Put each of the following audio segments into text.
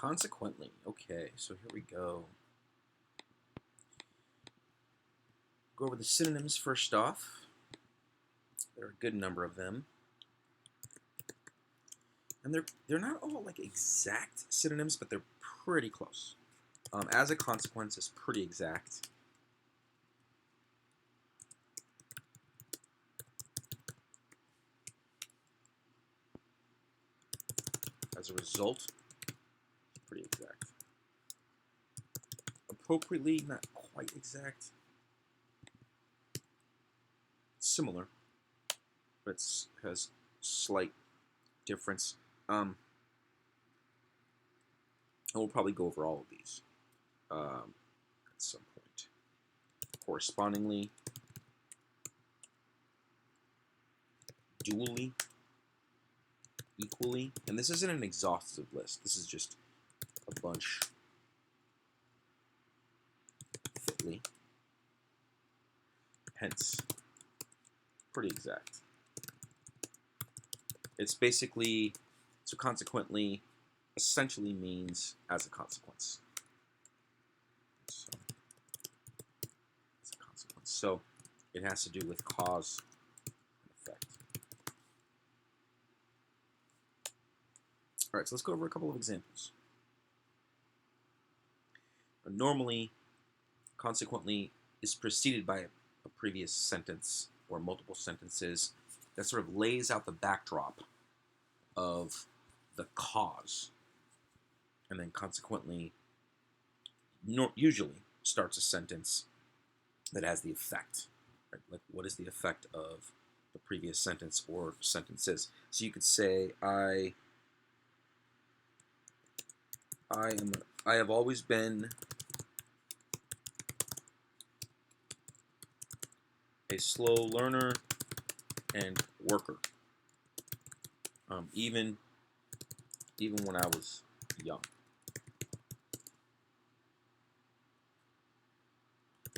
Consequently. Okay, so here we go. Go over the synonyms first off. There are a good number of them. And they're not all like exact synonyms, but they're pretty close. As a consequence is pretty exact. As a result, pretty exact. Appropriately, not quite exact. Similar, but it has slight difference. And we'll probably go over all of these at some point. Correspondingly, dually, equally, and this isn't an exhaustive list. This is just a bunch. Fitly, hence, pretty exact. It's basically, so consequently, essentially means as a consequence. So, as a consequence. So it has to do with cause and effect. All right, so let's go over a couple of examples. Normally, consequently is preceded by a previous sentence or multiple sentences that sort of lays out the backdrop of the cause, and then consequently usually starts a sentence that has the effect. Right? Like, what is the effect of the previous sentence or sentences? So you could say, I have always been a slow learner and worker, even when I was young.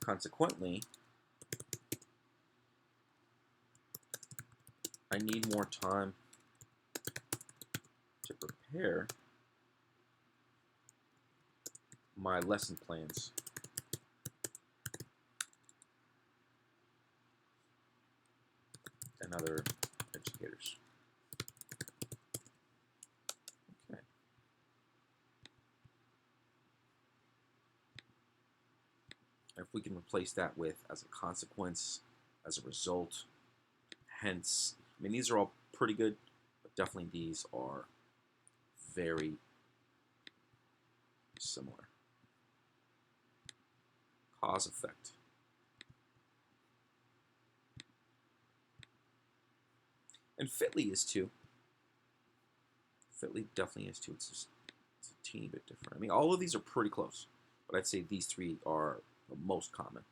Consequently, I need more time to prepare my lesson plans than other educators. Okay. If we can replace that with as a consequence, as a result, hence, I mean, these are all pretty good, but definitely these are very similar. Cause effect. And fitly is too. Fitly definitely is too. It's a teeny bit different. I mean, all of these are pretty close, but I'd say these three are the most common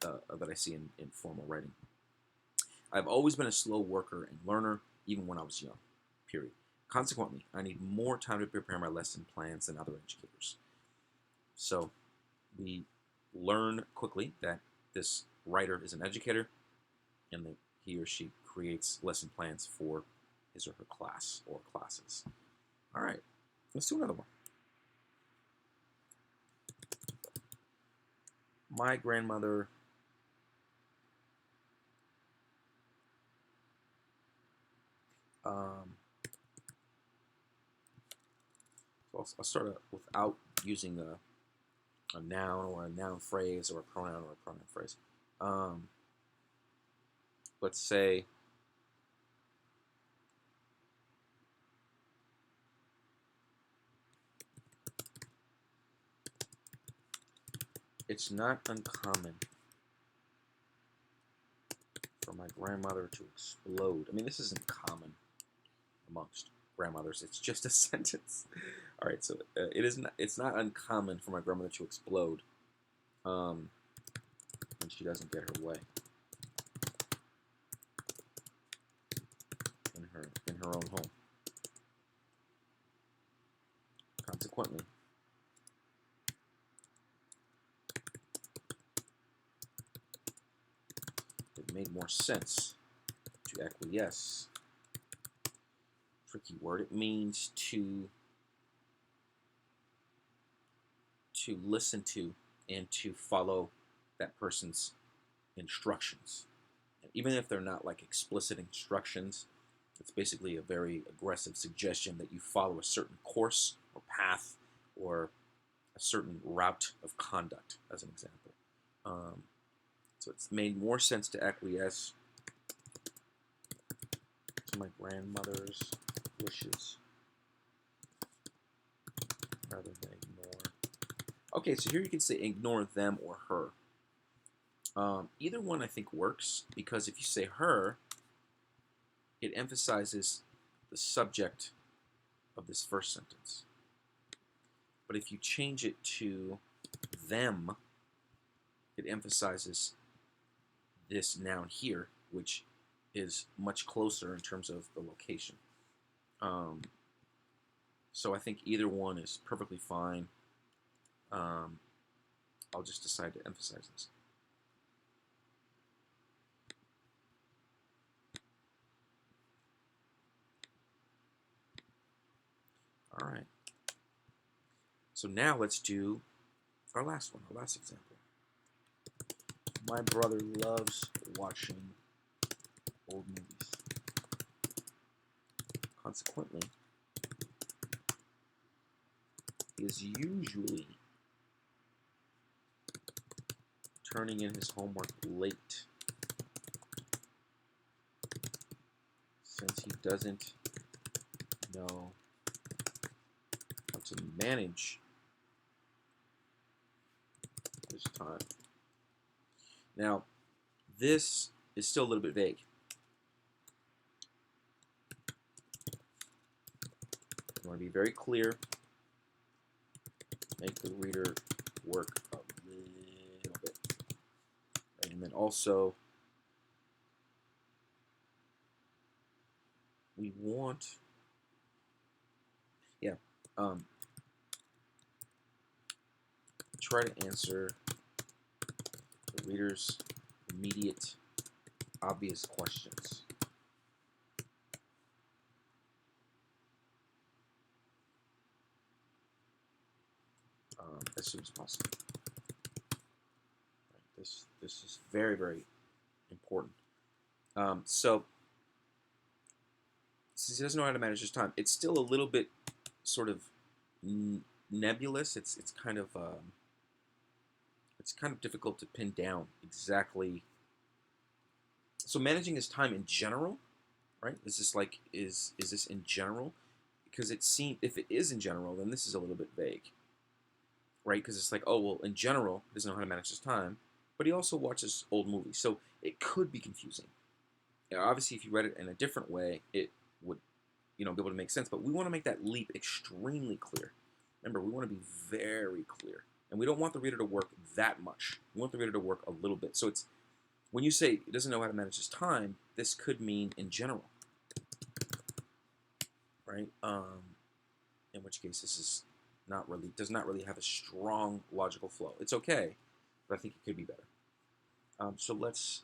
that I see in formal writing. I've always been a slow worker and learner, even when I was young, period. Consequently, I need more time to prepare my lesson plans than other educators. So we learn quickly that this writer is an educator and that he or she creates lesson plans for his or her class or classes. All right, let's do another one. My grandmother so I'll start without using a noun or a noun phrase or a pronoun or a pronoun phrase. Let's say it's not uncommon for my grandmother to explode. I mean, this isn't common amongst grandmothers. It's just a sentence. All right, so it's not uncommon for my grandmother to explode when she doesn't get her way in her own home. Consequently, it made more sense to acquiesce. Tricky word. It means to to listen to and to follow that person's instructions. And even if they're not like explicit instructions, it's basically a very aggressive suggestion that you follow a certain course or path or a certain route of conduct, as an example. So it's made more sense to acquiesce to my grandmother's wishes rather than ignore. Okay, so here you can say ignore them or her. Either one I think works, because if you say her, it emphasizes the subject of this first sentence. But if you change it to them, it emphasizes this noun here, which is much closer in terms of the location. So I think either one is perfectly fine. I'll just decide to emphasize this. All right. So now let's do our last one, our last example. My brother loves watching old movies. Consequently, he is usually turning in his homework late, since he doesn't know how to manage his time. Now, this is still a little bit vague. I want to be very clear. Make the reader work a little bit. And then also, we want, try to answer the reader's immediate, obvious questions. As soon as possible. Right, this is very, very important. So, since he doesn't know how to manage his time, it's still a little bit sort of nebulous. It's kind of difficult to pin down exactly. So managing his time in general, right? Is this like is this in general? Because it seems, if it is in general, then this is a little bit vague, right? Because it's like, oh well, in general, he doesn't know how to manage his time, but he also watches old movies, so it could be confusing. Now, obviously, if you read it in a different way, it would, be able to make sense. But we want to make that leap extremely clear. Remember, we want to be very clear, and we don't want the reader to work that much. We want the reader to work a little bit. So it's, when you say he doesn't know how to manage his time, this could mean in general, right? In which case, this is does not really have a strong logical flow. It's okay, but I think it could be better. So let's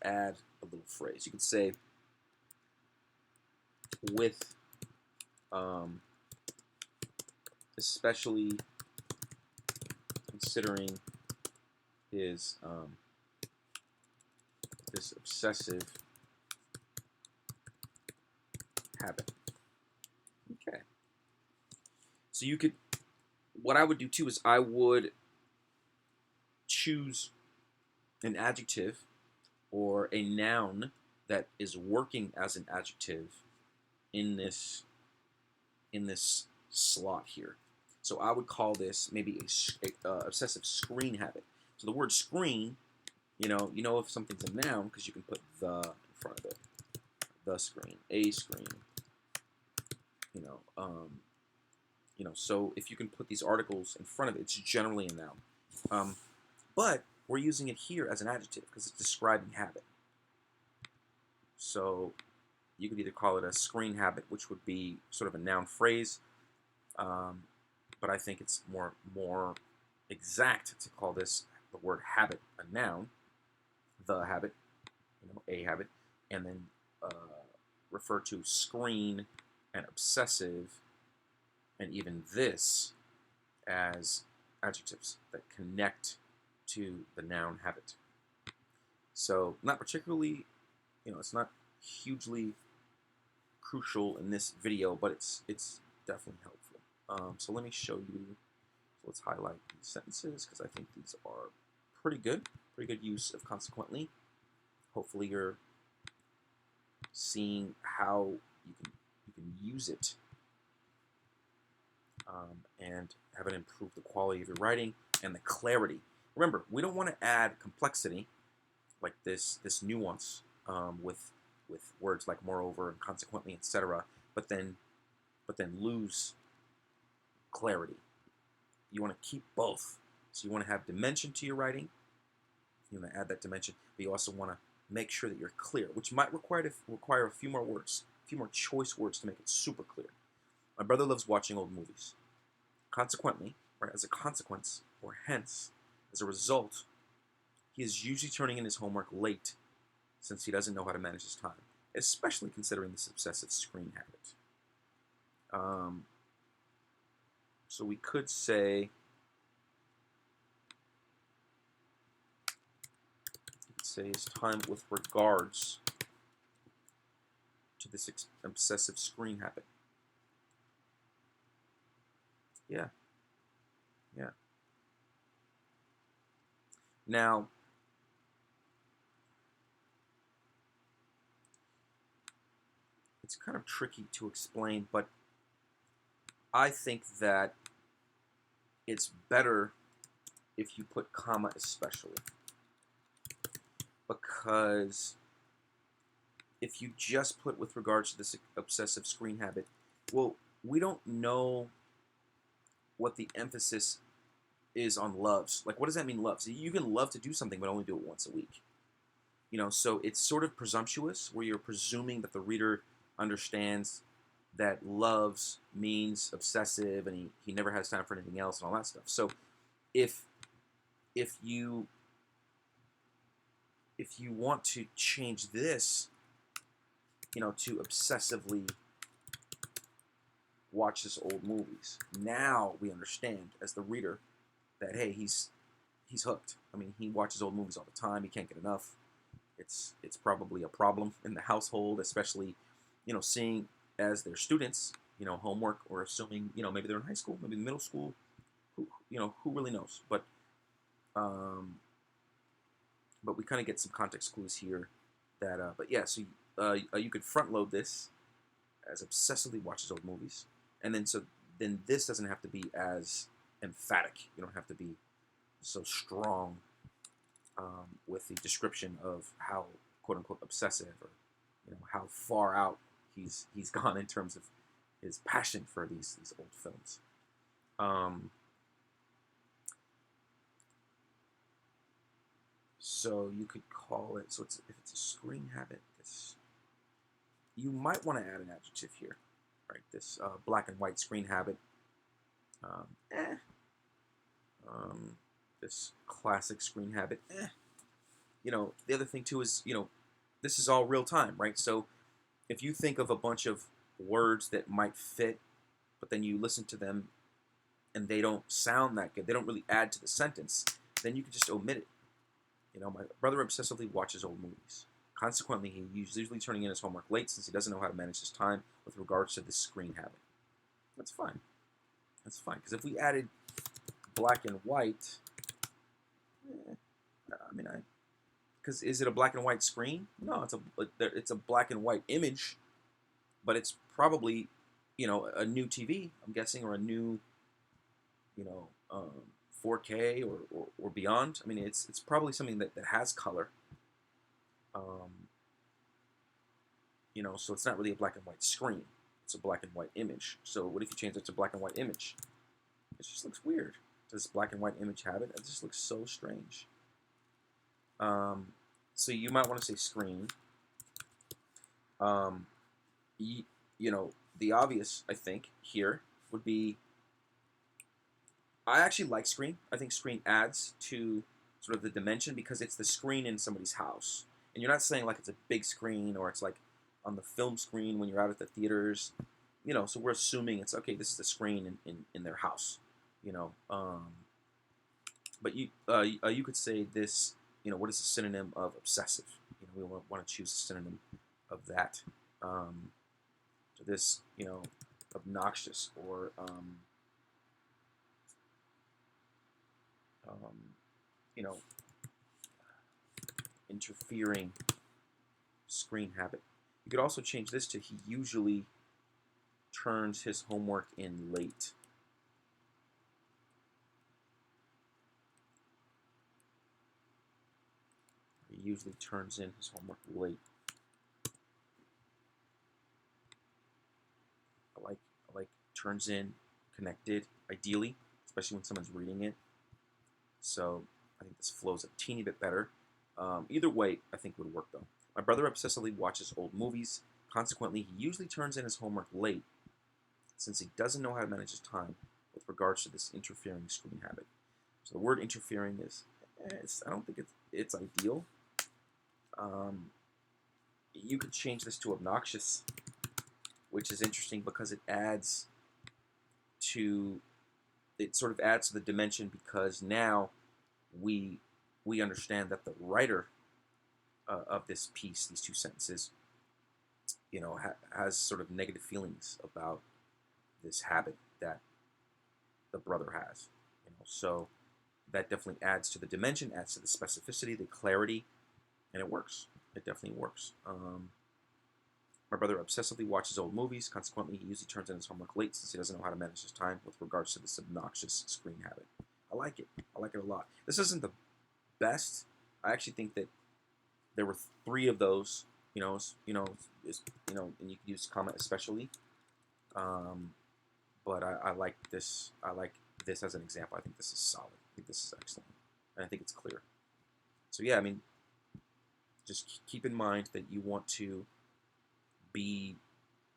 add a little phrase. You could say with, especially considering his this obsessive habit. Okay. So you could, what I would do too is I would choose an adjective or a noun that is working as an adjective in this slot here. So I would call this maybe a obsessive screen habit. So the word screen, you know if something's a noun because you can put the in front of it. The screen, a screen. So if you can put these articles in front of it, it's generally a noun. But we're using it here as an adjective because it's describing habit. So you could either call it a screen habit, which would be sort of a noun phrase, but I think it's more exact to call this the word habit a noun, the habit, a habit, and then refer to screen and obsessive and even this as adjectives that connect to the noun habit. So not particularly, it's not hugely crucial in this video, but it's definitely helpful. So let me show you. So let's highlight these sentences because I think these are pretty good use of consequently. Hopefully you're seeing how you can use it and have it improve the quality of your writing and the clarity. Remember, we don't want to add complexity like this nuance with words like moreover and consequently, etc. But then lose clarity. You want to keep both. So you want to have dimension to your writing. You want to add that dimension, but you also want to make sure that you're clear, which might require a few more words, a few more choice words to make it super clear. My brother loves watching old movies. Consequently, or as a consequence, or hence, as a result, he is usually turning in his homework late since he doesn't know how to manage his time, especially considering this obsessive screen habit. So we could say, his time with regards to this obsessive screen habit. Yeah. Now, it's kind of tricky to explain, but I think that it's better if you put comma especially. Because if you just put with regards to this obsessive screen habit, well, we don't know what the emphasis is on loves. Like, what does that mean, loves? You can love to do something, but only do it once a week. So it's sort of presumptuous, where you're presuming that the reader understands that loves means obsessive, and he never has time for anything else and all that stuff. So if you want to change this, to obsessively watch his old movies, now we understand as the reader that, hey, he's hooked. I mean, he watches old movies all the time. He can't get enough. It's probably a problem in the household, especially, seeing as their students, homework, or assuming, maybe they're in high school, maybe middle school, who really knows? But we kind of get some context clues here that, but yeah, so you could front load this as obsessively watches old movies, and then this doesn't have to be as emphatic. You don't have to be so strong with the description of how quote unquote obsessive, or how far out he's gone in terms of his passion for these old films. So you could call it, so if it's a screen habit, you might want to add an adjective here, right? This black and white screen habit. This classic screen habit. The other thing too is, this is all real time, right? So if you think of a bunch of words that might fit, but then you listen to them and they don't sound that good, they don't really add to the sentence, then you can just omit it. My brother obsessively watches old movies. Consequently, he's usually turning in his homework late since he doesn't know how to manage his time with regards to this screen habit. That's fine. That's fine. Because if we added black and white, because is it a black and white screen? No, it's a black and white image, but it's probably, a new TV, I'm guessing, or a new, 4K or beyond. I mean, it's probably something that has color. So it's not really a black and white screen. It's a black and white image. So what if you change it to black and white image? It just looks weird. Does black and white image have it? It just looks so strange. So you might want to say screen. The obvious, I think, here would be, I actually like screen. I think screen adds to sort of the dimension because it's the screen in somebody's house. And you're not saying like it's a big screen or it's like on the film screen when you're out at the theaters. So we're assuming it's, okay, this is the screen in their house. But you could say this. What is a synonym of obsessive? We want to choose a synonym of that. So this, obnoxious or um, you know, interfering screen habit. You could also change this to he usually turns his homework in late. He usually turns in his homework late. I like turns in connected, ideally, especially when someone's reading it. So I think this flows a teeny bit better. Either way, I think would work though. My brother obsessively watches old movies. Consequently, he usually turns in his homework late since he doesn't know how to manage his time with regards to this interfering screen habit. So the word interfering is, I don't think it's ideal. You could change this to obnoxious, which is interesting because it sort of adds to the dimension because now we understand that the writer of this piece, these two sentences, has sort of negative feelings about this habit that the brother has. So that definitely adds to the dimension, adds to the specificity, the clarity, and it works. It definitely works. My brother obsessively watches old movies. Consequently, he usually turns in his homework late since he doesn't know how to manage his time with regards to this obnoxious screen habit. I like it. I like it a lot. This isn't the best. I actually think that there were three of those. And you can use comma especially. But I like this. I like this as an example. I think this is solid. I think this is excellent, and I think it's clear. So yeah, I mean, just keep in mind that you want to be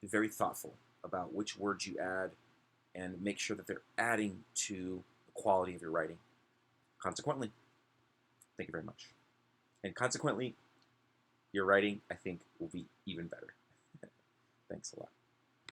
very thoughtful about which words you add and make sure that they're adding to the quality of your writing. Consequently, thank you very much. And consequently, your writing, I think, will be even better. Thanks a lot.